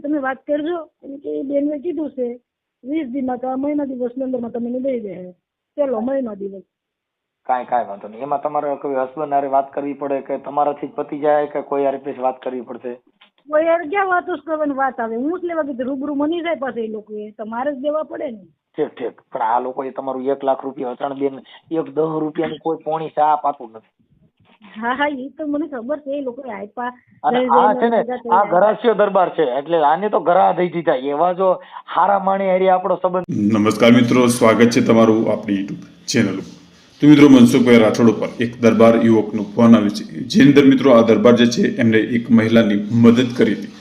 તમે વાત કરજો એમ કે બેનને કીધું છે 20 દિવસમાં તો મહિના દિવસની અંદરમાં તમને દઈ દે. ચલો મહિના દિવસ. કાંઈ વાંધો નહીં. એમાં તમારે કોઈ હસબન્ડ હારે વાત કરવી પડે કે તમારાથી જ પતી જાય કે કોઈ હારે પછી વાત કરવી પડશે? કોઈ યાર ક્યાં વાતો જ કરવાની વાત આવે? હું જ લેવા કીધું રૂબરૂ મની જાય પાસે એ લોકો તમારે જ દેવા પડે ને. ઠીક. પણ આ લોકોએ તમારું 1 લાખ રૂપિયા અચાણ બેન 10 રૂપિયાની કોઈ પોણી ચા પાતું નથી. હા એ તો મને ખબર છે. એ લોકો આપ્યા અને આ છે ને આ ગરાસિયો દરબાર છે એટલે આને તો ગરા દઈ દીધા. એવા જો હારા માણી હારી આપણો સંબંધ. નમસ્કાર મિત્રો, સ્વાગત છે તમારું આપણી યુટ્યુબ ચેનલ ઉપર. તો મિત્રો, મનસુખભાઈ રાઠોડ ઉપર એક દરબાર યુવકનો ફોન આવ્યો છે. જેની અંદર મિત્રો આ દરબાર જે છે એમને એક મહિલાની મદદ કરી હતી.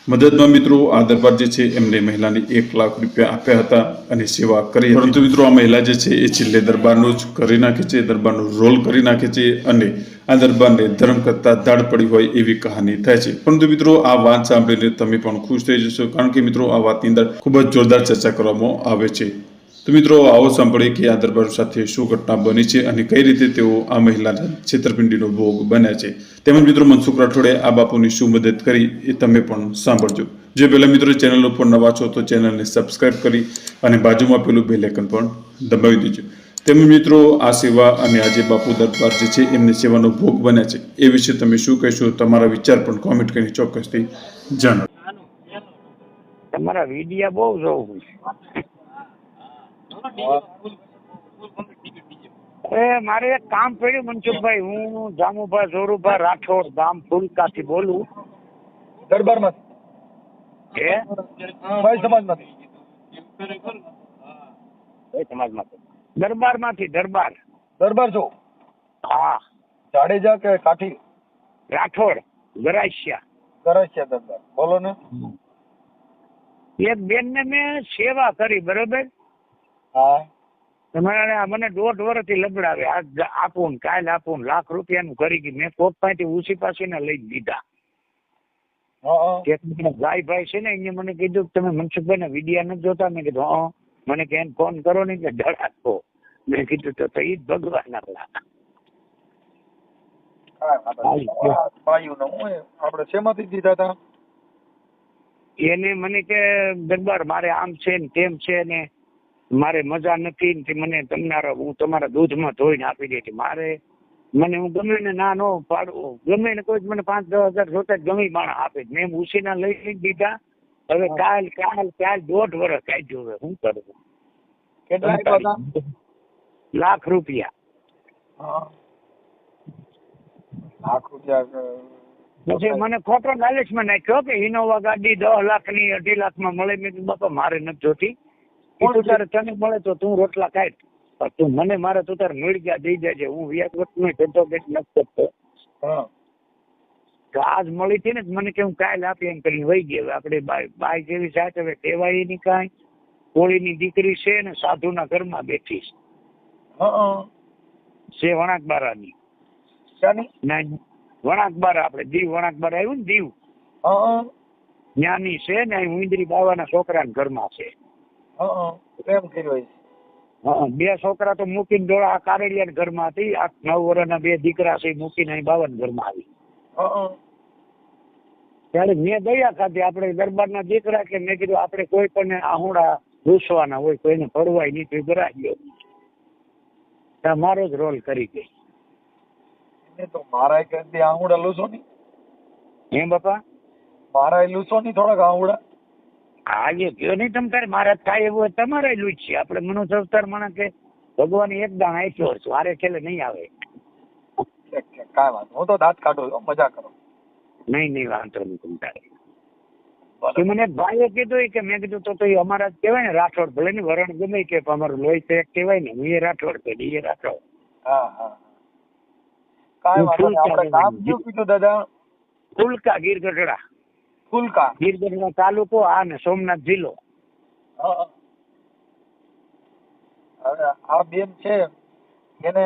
મદદમાં મિત્રો આ દરબાર જે છે એમને મહિલાને 1 લાખ રૂપિયા આપ્યા હતા અને સેવા કરી હતી. પરંતુ મિત્રો આ મહિલા જે છે એ છેલ્લે દરબારનું જ કરી નાખે છે, દરબારનું રોલ કરી નાખે છે અને આ દરબારને ધર્મ કરતા દાડ પડી હોય એવી કહાની થાય છે. પરંતુ મિત્રો આ વાત સાંભળીને તમે પણ ખુશ થઈ જશો, કારણ કે મિત્રો આ વાતની અંદર ખૂબ જ જોરદાર ચર્ચા કરવામાં આવે છે. તો મિત્રો આવો સાંભળીએ કે આ દરબાર સાથે શું ઘટના બની છે અને કઈ રીતે તેઓ આ મહિલાના છેતરપિંડીનો ભોગ બન્યા છે. તેમજ મિત્રો મનસુખ રાઠોડે આ બાપુની શું મદદ કરી એ તમે પણ સાંભળજો. જે પહેલા મિત્રો ચેનલ ઉપર નવા છો તો ચેનલને સબસ્ક્રાઇબ કરી અને બાજુમાં પેલું બેલ આઇકન પણ દબાવી દેજો. તેમજ મિત્રો આ સેવા અને આજે બાપુ દરબાર જે છે એમની સેવાનો ભોગ બન્યા છે એ વિશે તમે શું કહેશો? તમારા વિચાર પણ કોમેન્ટ કરીને ચોક્કસથી જણાવો. તમારા વિડિયા બહુ જોઉં મારે એક કામ પડ્યું મનસુખભાઈ. હું જામુભા જોરુભા રાઠોડ, ગામ ફુલકાથી બોલું. દરબારમાં દરબારમાંથી દરબાર છો? હા. જાડેજા કે કાઠી? રાઠોડ, ગરાસિયા દરબાર. બોલો ને. એક બેન ને મેં સેવા કરી, બરોબર? હા. તમારે મને 1.5 વર્ષથી લબડાવે, આજ આપું કાલ આપું, લાખ રૂપિયાનું કરી ગઈ. મેં કોક પાસેથી ઉસી પાસીને લઈ દીધા. ભાઈ છે ને એને મને કીધું તમે મનસુખભાઈ ના વિડિયા નથી જોતા? મેં કીધું મને કે ફોન કરો ને કે ડરાતો. મેં કીધું તો ઈ જ ભગવાન આપડે શેમાંથી દીધા હતા? એને મને કે દરબાર મારે આમ છે ને તેમ છે ને મારે મજા નથી ને મને હું તમારા દૂધમાં ધોઈને આપી દેતી. મને હું ગમે ને ના નો પાડવું, ગમે ને કોઈ મને 5-10 હજાર જોતા ગમે માણસ આપે. મેં ઉસીના લઈ દીધા. હવે કાલ 1.5 વર્ષ કાઢ્યું. હવે શું કરવું? કેટલા? લાખ રૂપિયા. પછી મને ખોટો લાલચમાં નાખ્યો કે ઇનોવા ગાડી 10 લાખની 2.5 લાખમાં મળે. મેં કીધું બાપા મારે નથી જોતી. તું તારે તને મળે તો તું રોટલા કાઢ, તું મને મારે તું તારે મળી ગયા દઈ જાય. હું વ્યાજ ધંધો કે નથી કરતો. તો આજ મળી હતી ને મને કે હું કાલ આપી એમ કરીને વહી ગઈ. આપણે બાઈ જેવી સાચ હવે કહેવાય ની કાંઈ. કોળીની દીકરી છે ને સાધુના ઘરમાં બેઠી છે. વણાકબારાની વણાકબારા, આપણે દીવ વણાકબારા આવ્યું ને દીવ જ્ઞાની છે ને. ઉંદરી બાવાના છોકરાના ઘરમાં છે. 2 છોકરા તો મૂકીને ડોળા કારેલિયા ઘરમાં હતી. 9 વર્ષના 2 દીકરા છે મૂકીને અહીં બાવાના ઘરમાં આવી. ત્યારે મેં દયા ખાધી. આપણે દરબારના દીકરા એટલે મેં કીધું આપણે કોઈ પણ આહુડા રૂસવાના હોય, કોઈને પડવાય નહીં તો ગરાગ્યો. મારો જ રોલ કરી ગઈ. તો મારા કદી આહુડા લૂસો નહીં? હે બાપા? મારા લૂસો નહીં થોડાક આહુડા? હા એ કયો નહીં તમ તારે. મારા થાય એવું હોય તમારે લૂજ છે. આપણે મનુષ્ય અવતાર માણસ કે ભગવાન એક દાણ આપ્યો છે, વારે છેલ્લે નહીં આવે. કાંઈ વાંધો, હું તો દાંત કાઢું છું, મજા કરો. નહીં વાંધો નહીં તમ તારે. મને ભાઈએ કીધું કે મેં કીધું તો અમારા જ કહેવાય ને રાઠોડ. ભલે ને વરણ ગમે કે અમારું લોહી તો એક કહેવાય ને. હું એ રાઠોડ કે એ રાઠોડ. કાંઈ વાંધો નહીં. આપણે નામ શું કીધું દાદા? ફુલકા, ગીરગઢડા. ફુલકા, ગીરગઢડા તાલુકો ને સોમનાથ જિલ્લો. હવે આ બેન છે એને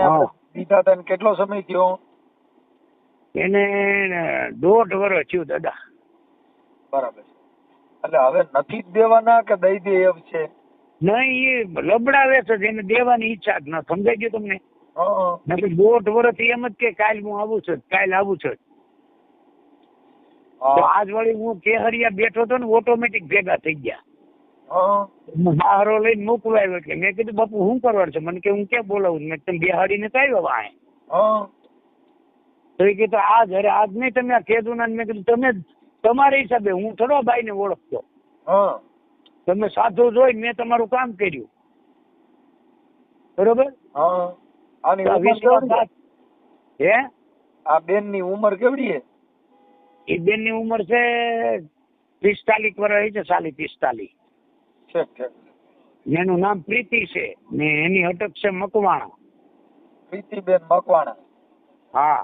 દીધા હતા કેટલો સમય થયો? એને 1.5 વર્ષ થયું દાદા. બરાબર. એટલે હવે નથી જ દેવાના કે દઈ દે એમ છે? નહીં, એ લબડાવે છે. એને દેવાની ઈચ્છા જ ન. સમજાઈ ગયું તમને? 1.5 વર્ષ એમ જ કે કાલ હું આવું છું, કાલ આવું છું. તો આજ વળી હું કેહરિયા બેઠો હતો ને ઓટોમેટિક ભેગા થઈ ગયા. બહારો લઈને મોકલાવ્યો એટલે મેં કીધું બાપુ શું કરવાનું છે? મને કે હું ક્યાં બોલાવું? મેં તમે બેહાડીને તો આવ્યો વાહે. તો એ કીધું આજ અરે આજ નહીં તમે આ કીધું ને. મેં કીધું તમે તમારા હિસાબે, હું થોડો ભાઈ ને ઓળખતો. તમે સાધુ જોઈ મેં તમારું કામ કર્યું બરોબર. હે આ બેન ની ઉંમર કેવડી છે? એ બેન ની ઉંમર છે 45 વર્ષ છે, 45. એનું નામ પ્રીતિ છે ને એની અટક છે મકવાણા. પ્રીતિબેન મકવાણા. હા.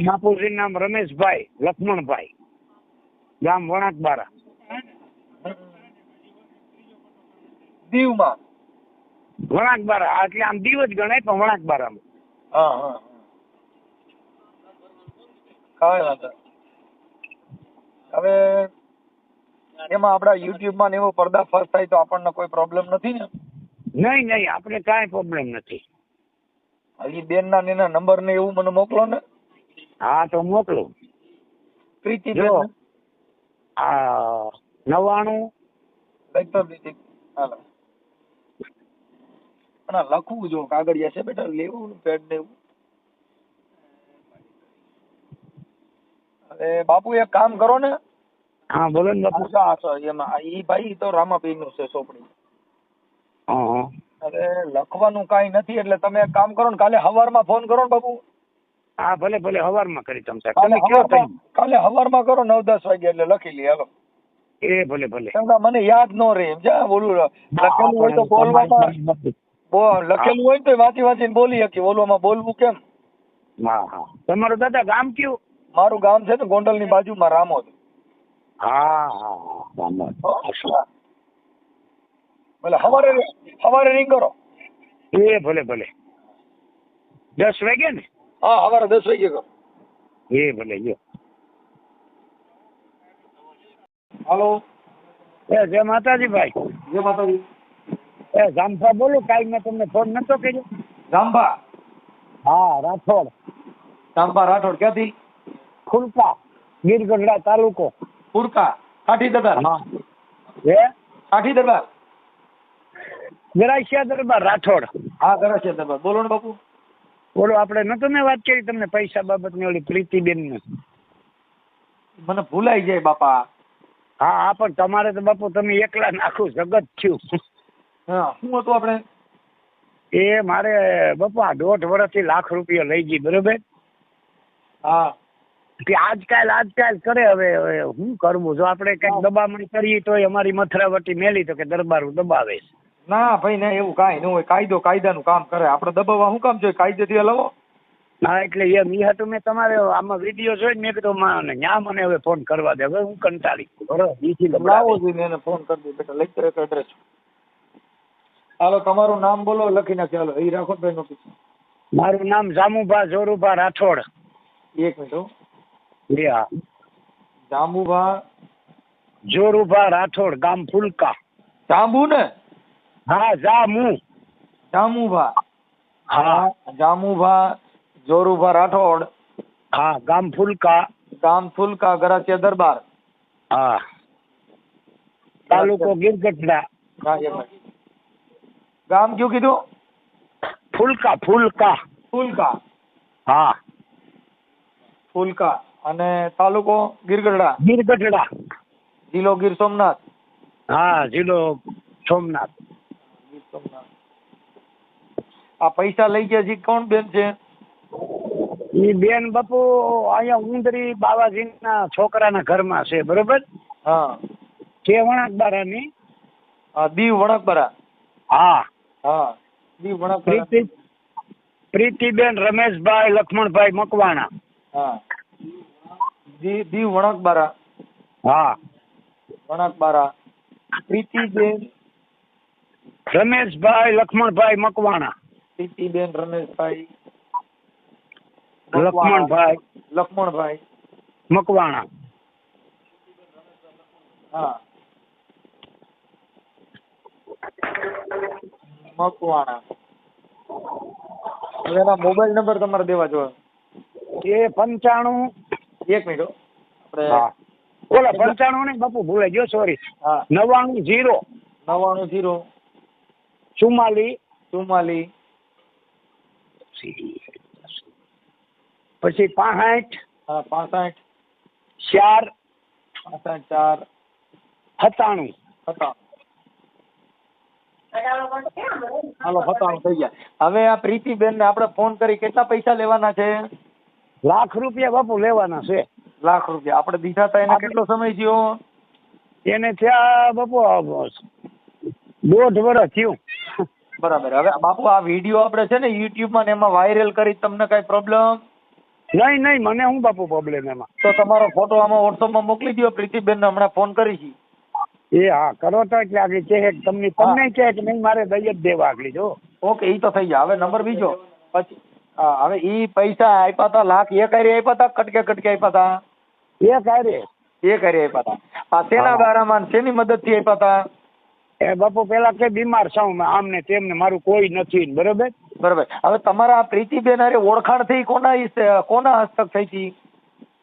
બાપુજી નામ રમેશભાઈ લક્ષ્મણભાઈ, ગામ વણાકબારા. દીવમાં વણાકબારા એટલે આમ દીવ જ ગણાય પણ વણાકબારામાં. કાંઈ વાંધો. હવે એમાં આપડા યુટ્યુબ માં એવો પર્દાફાશ થાય તો આપણને કોઈ પ્રોબ્લેમ નથી ને? નહીં નહીં, આપણે કાંઈ પ્રોબ્લેમ નથી. એ બેન ના એના નંબર ને એવું મને મોકલો ને. હા તો મોકલો. પ્રીતિબેન જો આ 99 હાલો પણ લખવું જો કાગળિયા છે બેટા, લેવું પેડ ને એવું. અરે બાપુ એક કામ કરો ને. હા બોલો ને બાપુ. એમાં ઈ ભાઈ તો રામાપીર નું છે સોપડી. હા. અરે લખવાનું કઈ નથી એટલે તમે એક કામ કરો ને, કાલે હવારમાં ફોન કરો ને બાપુ. હા ભલે ભલે, હવારમાં કરી તમે કાલે હવારમાં કરો 9-10 વાગે એટલે લખી લઈએ. હાલો એ ભલે ભલે. મને યાદ ન રહે એમ જા બોલું. લખેલું હોય તો બોલવામાં, લખેલું હોય તો વાંચી વાંચીને બોલી શકીએ. બોલવામાં બોલવું કેમ? હા હા. તમારું દાદા ગામ કયું? મારું ગામ છે ને ગોંડલ ની બાજુમાં રામોદ. હા હા રામોદ. ભલે હવારે રિંગ કરો. એ ભલે ભલે. 10 વાગે ને? હા સવારે 10 વાગે કરો. એ ભલે. જો હાલો. જય માતાજી ભાઈ. જય માતાજી. જામફા બોલો. કાલ મેં તમને ફોન નતો કર્યો. જામફા? હા રાઠોડ. જામફા રાઠોડ. ક્યાંથી? ખુલકા, ગીરગઢડા તાલુકો. પુરકા કાઠી દરબાર. હા. હે કાઠી દરબાર? ગરાસિયા દરબાર રાઠોડ. હા ગરાસિયા દરબાર. બોલો ને બાપુ. બોલો. આપણે નતો મેં વાત કરી તમને પૈસા બાબતની ઓલી પ્રીતિબેન ને? મને ભૂલાઈ જાય બાપા. હા હા પણ તમારે તો બાપુ તમે એકલા આખું જગત થયું. હા શું હતું આપણે? એ મારે બાપા 1.5 વર્ષથી લાખ રૂપિયા લઈ ગઈ બરોબર. હા. કે આજકાલ કરે. હવે શું કરવું? જો આપણે કઈક દબામણી કરીએ તો અમારી મથરાવટી મેલી તો કે દરબારું દબાવે. ના ભાઈ ના, એવું કાંઈ ન હોય. કાયદો કાયદાનું કામ કરે. આપણે દબાવવા શું કામ જોઈએ? કાયદેથી હલાવો. હા એટલે એમ ઈ હતું. મેં તમારે આમાં વિડીયો જોઈને મેં કીધું ન્યા મને હવે ફોન કરવા દે. હવે હું કંટાળી બરોબર. લાવો જોઈને એને ફોન કરી દે બેટા. લઈ એક એડ્રેસ. હાલો તમારું નામ બોલો, લખી નાખી. હાલો એ રાખો ભાઈ નો. મારું નામ જામુભા જોરુભા રાઠોડ. 1 મિનિટ. હા. જાંબુભા જોરુભા રાઠોડ, ગામ ફુલકા. જાંબુ ને? હા જામુભા. હા જામુભા જોરુભા રાઠોડ. હા ગામ ફુલકા. ગામ ફુલકા, ગરાસિયા દરબાર. હા. તાલુકો ગીરગઢડા. ગામ કયું કીધું? ફુલકા. હા ફુલકા. અને તાલુકો ગીરગઢડા. જિલ્લો ગીર સોમનાથ. હા જિલ્લો સોમનાથ. આ પૈસા લઈ ગયા જી કોણ બેન છે? ઈ બેન બાપુ અહીંયા ઉંદરી બાવાજીના છોકરાના ઘરમાં છે બરોબર. હા. છે વણાકબારાની. દીવ વણાકબારા. હા હા દીવ વણાકબારા. પ્રીતિબેન રમેશભાઈ લક્ષ્મણભાઈ મકવાણા. હા દીવ વણાકબારા. હા વણાકબારા. પ્રીતિબેન રમેશભાઈ લક્ષ્મણભાઈ મકવાણા. પ્રીતિબેન રમેશભાઈ લક્ષ્મણભાઈ મકવાણા. હા મકવાણા. એના મોબાઈલ નંબર તમારે દેવા જોઈએ. એ 95. 1 મિનિટ. આપણે હા ઓલા 95 ને બાપુ ભૂલાઈ ગયો સોરી. હા 99 0 99 44 પછી 65 હા 65 4 65 4 97 હાલો 97 થઈ ગયા. હવે આ પ્રીતિબેન ને આપણે ફોન કરી કેટલા પૈસા લેવાના છે? લાખ રૂપિયા બાપુ લેવાના છે. લાખ રૂપિયા. આપણે દીધા હતા એને કેટલો સમય થયો? એને ત્યાં બાપુ 1.5 વર્ષ થયું. બરાબર. હવે બાપુ આ વિડીયો આપણે છે ને યુટ્યુબ માં ને એમાં વાયરલ કરી તમને કઈ પ્રોબ્લેમ? નહીં મને હું બાપુ પ્રોબ્લેમ એમાં. તો તમારો ફોટો આમાં WhatsApp માં મોકલી દો. પ્રીતિબેન ને હમણાં ફોન કરી છે. એ હા કરો તો એટલે આગળ કહે તમને કહે કે નહીં મારે દઈ જ દેવા આગળ જો. ઓકે ઈ તો થઈ ગયા. હવે નંબર બીજો પછી હા હવે ઈ પૈસા આપ્યા હતા લાખ એક હારે આપ્યા હતા કટકે આપ્યા હતા? એ કાર્ય એક હારે આપ્યા હતા. આ શેના બારામાં શેની મદદથી આપ્યા હતા? એ બાપુ પેલા કે બીમાર છું મેં આમ ને તેમને મારું કોઈ નથી બરોબર. બરાબર. હવે તમારા પ્રીતિબેન હારે ઓળખાણ થઈ કોના હસ્તક થઈ હતી?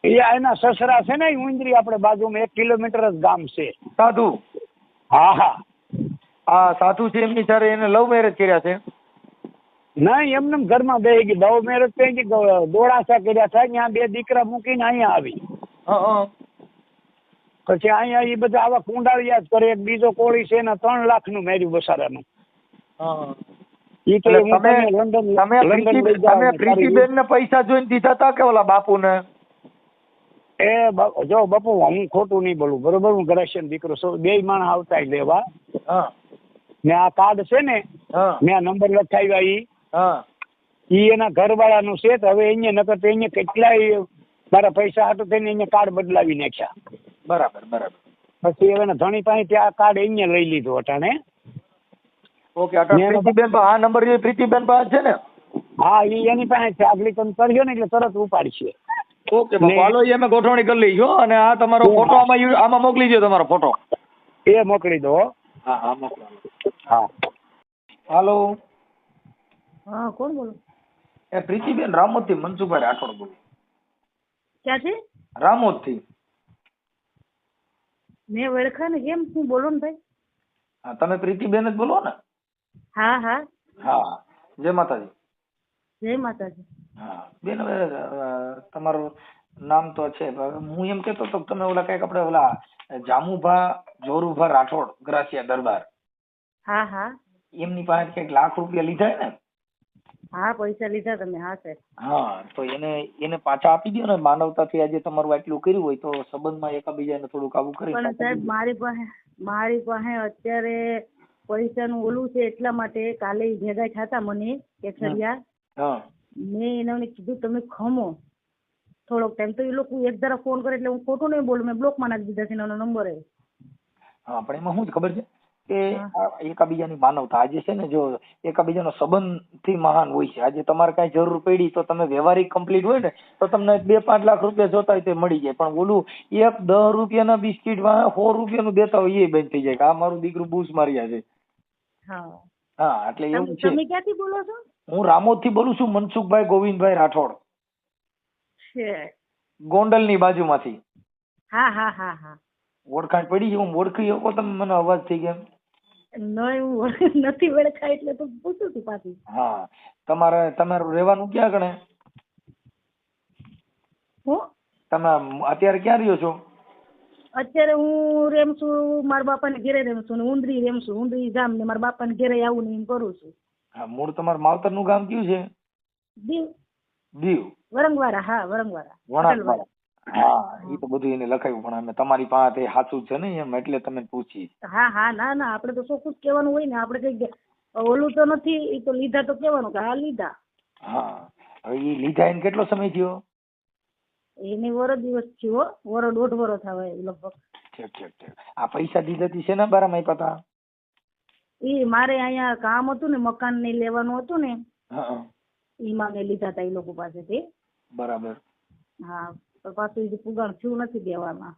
એ એના સસરા છે ને ઉંદરી આપણે બાજુમાં 1 કિલોમીટર જ ગામ છે. સાધુ? હા આ સાધુ છે એમની સાથે એને લવ મેરેજ કર્યા છે? નહીં એમને ઘરમાં બેસી ગઈ બહુ મેરેજ થઈ ગઈ દોડાસા કર્યા થાય ત્યાં 2 દીકરા મૂકીને અહીંયા આવી. પછી અહીંયા એ બધા આવા કુંડાળિયા જ કરે. એક બીજો કોળી છે એના 3 લાખનું મેર્યું બસારાનું. તમે પ્રીતિબેન ને પૈસા જોઈને દીધા હતા કે ઓલા બાપુ ને? જો બાપુ હું ખોટું નહીં બોલું બરોબર. હું ગરાસિયન દીકરો છું. 2 માણસ આવતા લેવા ને આ કાર્ડ છે ને મેં નંબર લખાવ્યા ઈ એના ઘરવાળાનું છે. હવે અહીંયા નકર તો અહીંયા કેટલાય મારા પૈસા હાટું થઈને અહીંયા કાર્ડ બદલાવી નાખ્યા. બરાબર. પછી હવે ધણી પાસે ત્યાં કાર્ડ અહીંયા લઈ લીધું અટાણે. ઓકે પ્રીતિબેન આ નંબર પ્રીતિબેન પાસે છે ને? હા એની પાસે છે. આગળ તમે કરજો ને એટલે તરત ઉપાડશે. ઓકે હાલો અમે ગોઠવણી કરી લઈશું. અને આ તમારો ફોટો આમાં મોકલી દો તમારો ફોટો. એ મોકલી દો. હા હા હાલો. હા કોણ બોલો? એ પ્રીતિબેન રામોદ થી મનસુખભાઈ રાઠોડ બોલો. ક્યાંથી? રામોદ થી. મેં ઓળખા ને કેમ હું બોલો ને ભાઈ? હા તમે પ્રીતિબેન જ બોલો ને? હા જય માતાજી. જય માતાજી. હા બેન હવે તમારું નામ તો છે હું એમ કેતો તો તમે ઓલા કઈક આપણે ઓલા જામુભા જોરુભા રાઠોડ ગ્રાસિયા દરબાર હા એમની પાસે કઈક લાખ રૂપિયા લીધા ને? હા પૈસા લીધા તમે. હા સર. હા તો એને પાછા આપી દો ને. માનવતાથી આજે તમારું આટલું કર્યું હોય તો સંબંધમાં એકાબીજાને થોડુંક આવું કરી. પણ સાહેબ મારી પાસે અત્યારે પૈસાનું ઓલું છે એટલા માટે કાલે ભેગા થતા મને કેસરિયા મેં એને કીધું તમે ખમો થોડોક ટાઈમ. તો એ લોકો એક ધારા ફોન કરે એટલે હું ખોટું નહીં બોલું. મેં બ્લોકમાં નાખી દીધા છે એનો નંબર. હા પણ એમાં શું જ ખબર છે કે એકાબીજાની માનવતા આજે છે ને જો એકાબીજાનો સંબંધ થી મહાન હોય છે. આજે તમારે કઈ જરૂર પડી તો તમે વ્યવહારિક કમ્પ્લીટ હોય ને તો તમને 2-5 લાખ રૂપિયા જોતા હોય તો મળી જાય. પણ ઓલું 10 રૂપિયાના બિસ્કીટ 100 રૂપિયાનું દેતા હોય એ બંધ થઈ જાય કે આ મારું દીકરું બૂસ માર્યા છે. હા એટલે એવું છે. તમે ક્યાંથી બોલો છો? હું રામોદ થી બોલું છું. મનસુખભાઈ ગોવિંદભાઈ રાઠોડ ગોંડલ ની બાજુમાંથી. હા ઓળખાણ પડી? હું ઓળખી શકો તમે મને અવાજ થઈ ગયા? નહીં હું નથી ઓળખાય એટલે તો પૂછું છું પાછી. હા તમારું રહેવાનું ક્યાં ગણે? તમે અત્યારે ક્યાં રહ્યો છો? અત્યારે હું રેમ છું મારા બાપાને ઘેરે રેમ છું ને ઉંદરી રેમ છું. ઉંદરી ગામ ને મારા બાપાને ઘેરે આવું ને એમ કરું છું. હા મૂળ તમારું માવતર નું ગામ કયું છે? દીવ. વરંગવાળા. હા વરંગવાળા. હા એ તો બધું એને લખાયું પણ અમે તમારી પાસે સાચું છે ને એમ એટલે તમે પૂછી. હા ના આપડે તો ચોખ્ખું જ કહેવાનું હોય ને. આપડે કઈ ઓલું તો નથી. એ તો લીધા તો કહેવાનું કે હા લીધા. હા હવે એ લીધા એને કેટલો સમય થયો? એને દિવસ થયો. 1.5 વર્ષ થવા લગભગ. ઠીક. આ પૈસા દીધા છે ને બારામાં આપ્યા હતા? એ મારે અહીંયા કામ હતું ને મકાન ને લેવાનું હતું ને એમાં મેં લીધા હતા એ લોકો પાસેથી. બરાબર. હા તો પાછું એ પુગાણ થયું નથી દેવામાં.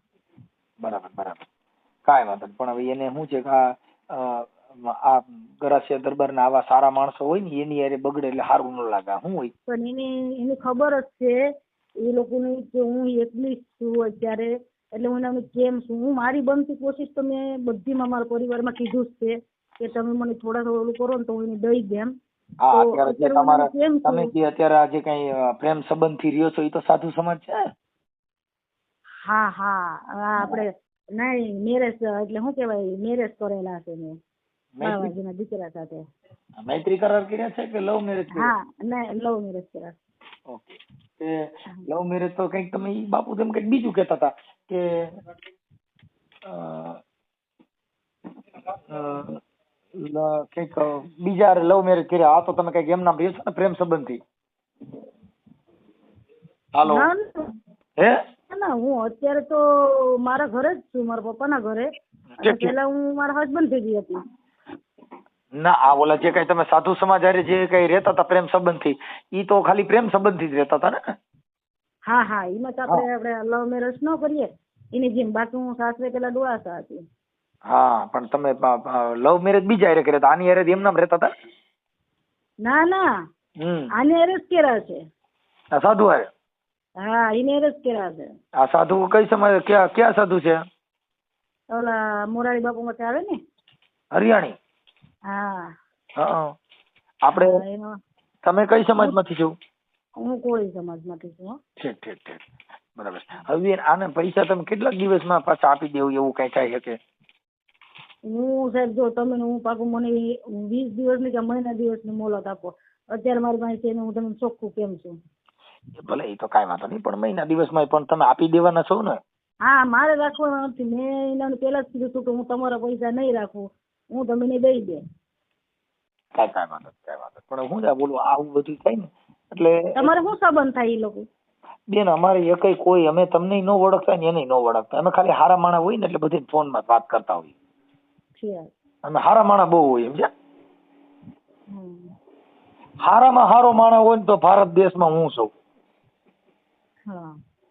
બરાબર કાંઈ વાંધો નહીં. પણ હવે એને શું છે કે આ ગરાસિયા દરબાર ના આવા સારા માણસો હોય ને એની યારે બગડે એટલે સારું ન લાગે. શું હોય પણ એને ખબર જ છે એ લોકોને કે હું એકલી છું અત્યારે, એટલે હું એમને કેમ છું, હું મારી બનતી કોશિશ તો મેં બધીમાં મારા પરિવારમાં કીધું જ છે કે તમે મને થોડા ઓલું કરો ને તો હું એને દઈ દેમ. હા, તો અત્યારે જે અત્યારે હું તમારા એમને કેમ તમે છું. જે અત્યારે આ જે કઈ પ્રેમ સંબંધ થી રહ્યો છો એ તો સાધુ સમાજ છે. હા હા આપણે નહીં મેરેજ એટલે શું કહેવાય મેરેજ કરેલા છે મેં બાવાજીના દીકરા સાથે. મૈત્રી કરાર કર્યા છે કે લવ મેરેજ કર્યા? હા નહીં લવ મેરેજ કર્યા. ઓકે. કે લવ મેરેજ તો કઈક તમે ઈ બાપુ તેમ કઈક બીજું કહેતા હતા કે કઈક બીજા લવ મેરેજ કર્યા. આ તો તમે કઈક એમ નામ રહ્યો છો ને પ્રેમ સંબંધ થી. હાલો ના હે ના હું અત્યારે તો મારા ઘરે જ છું, મારા પપ્પાના ઘરે. અને પહેલા હું મારા હસબન્ડ ભેગી હતી. ના આ ઓલા જે કઈ તમે સાધુ સમાજ હારે જે કઈ રહેતા હતા પ્રેમ સંબંધ થી, ઈ તો ખાલી પ્રેમ સંબંધ થી જ રહેતા હતા ને? હા હા એમાં તો આપણે લવ મેરેજ ન કરીએ એની જેમ. બાકી હું સાસરે પેલા ડોળાસા હતી. હા પણ તમે લવ મેરેજ બીજા હારે કર્યા હતા, આની હારે એમ નામ રહેતા હતા? ના ના આને હારે જ કર્યા છે. આ સાધુ હારે? હા એને હારે જ કર્યા છે. આ સાધુ કઈ સમાજ ક્યાં સાધુ છે? ઓલા મોરારી બાપુ માંથી આવે ને હરિયાણી? હા હા. આપણે તમે કઈ સમાજ માંથી છો? હું કોળી સમાજ માંથી છું. ઠીક ઠીક ઠીક બરાબર. હવે આને પૈસા તમે કેટલાક દિવસમાં પાછા આપી દેવું એવું કઈ થાય શકે? હું સાહેબ જો તમે હું પાકું મને 20 દિવસની કે મહિના દિવસની મોહલત આપો. અત્યારે મારી પાસે છે ને હું તમને ચોખ્ખું કેમ છું. ભલે એ તો કાંઈ વાંધો નહીં, પણ મહિના દિવસમાં પણ તમે આપી દેવાના છો ને? હા મારે રાખવાના નથી. મેં એને પેલા જ કીધું હતું કે હું તમારા પૈસા નહીં રાખું, હું તમને દઈ દે. કાંઈ વાંધો પણ હું બોલું આવું બધું થાય ને એટલે તમારે શું સંબંધ થાય એ લોકો? બેન અમારે એકઈ કોઈ અમે તમને ન ઓળખતા ને એને ન ઓળખતા. અમે ખાલી હારા માણા હોય ને એટલે બધી ફોન માં વાત કરતા હોય. અમે હારા માણા બહુ હોય સમજ્યા? હારામાં હારો માણા હોય ને તો ભારત દેશમાં હું છું.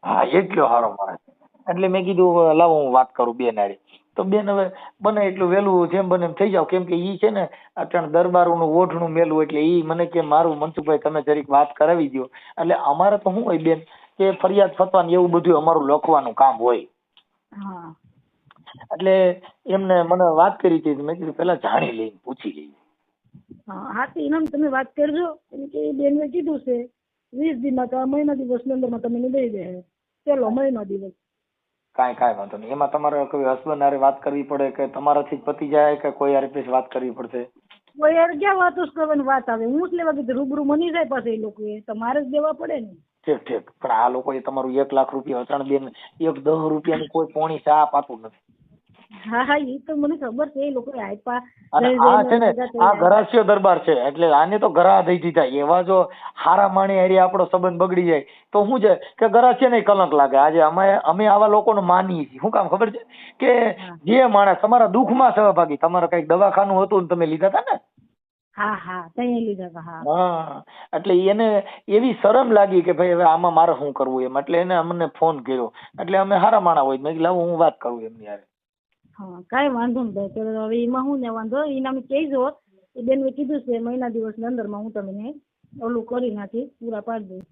હા એટલો હારો માણસ. એટલે મેં કીધું લાવો હું વાત કરું બેન હારે. તો બેન હવે બને એટલું વહેલું જેમ બને એમ થઈ જાવ, કેમ કે ઈ છે ને અત્યારે દરબારોનું ઓઢણું મેલું એટલે ઈ મને કે મારું મનસુખભાઈ તમે જરીક વાત કરાવી દો. એટલે અમારે તો શું હોય બેન કે ફરિયાદ ફતવા ને એવું બધું અમારું લખવાનું કામ હોય. એટલે એમને મને વાત કરી હતી, મેં કીધું પેલા જાણી લઈને પૂછી લઈએ. હા તો એના તમે વાત કરજો. કે બેન મેં કીધું છે 20 દિનમાં તો મહિના દિવસની અંદરમાં તમે દઈ દે. ચલો મહિનો દિવસ. કાંઈ વાંધો નહીં. એમાં તમારે કોઈ હસબન્ડ હારે વાત કરવી પડે કે તમારાથી જ પતી જાય કે કોઈ હારે વાત કરવી પડશે? કોઈ યાર ક્યાં વાતો કરવાની વાત આવે? હું જ લેવા કીધું રૂબરૂ મની જાય પાસે એ લોકો તમારે જ દેવા પડે ને. ઠીક પણ આ લોકોએ તમારું 1 લાખ રૂપિયા અચાણ બેન 10 રૂપિયાની કોઈ પોણી ચા પાતું નથી. હા એ તો મને ખબર છે. એ લોકો આપ્યા. અને આ છે ને આ ઘરાસિયો દરબાર છે એટલે આને તો ઘરા દઈ દીધા. એવા જો હારા માણી હારે આપણો સંબંધ બગડી જાય તો શું છે કે ઘરાસિયા ને કલંક લાગે. આજે અમે આવા લોકોને માનીએ છીએ. શું કામ ખબર છે કે જે માણસ તમારા દુઃખમાં સહભાગી, તમારે કઈક દવાખાનું હતું ને તમે લીધા હતા ને? હા તઈ લીધા હતા. હા એટલે એને એવી શરમ લાગી કે ભાઈ હવે આમાં મારે શું કરવું એમ. એટલે એને અમને ફોન કર્યો. એટલે અમે હારા માણા હોય મેં લાવો હું વાત કરું એમની હારે. કઈ વાંધો નહીં. હવે એમાં શું ને વાંધો એના કહેજો. એ બેન મેં કીધું છે મહિના દિવસની અંદરમાં હું તમને ઓલું કરી નાખી પૂરા પાડી દઈશ.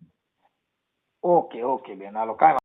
ઓકે બેન હાલો કાંઈ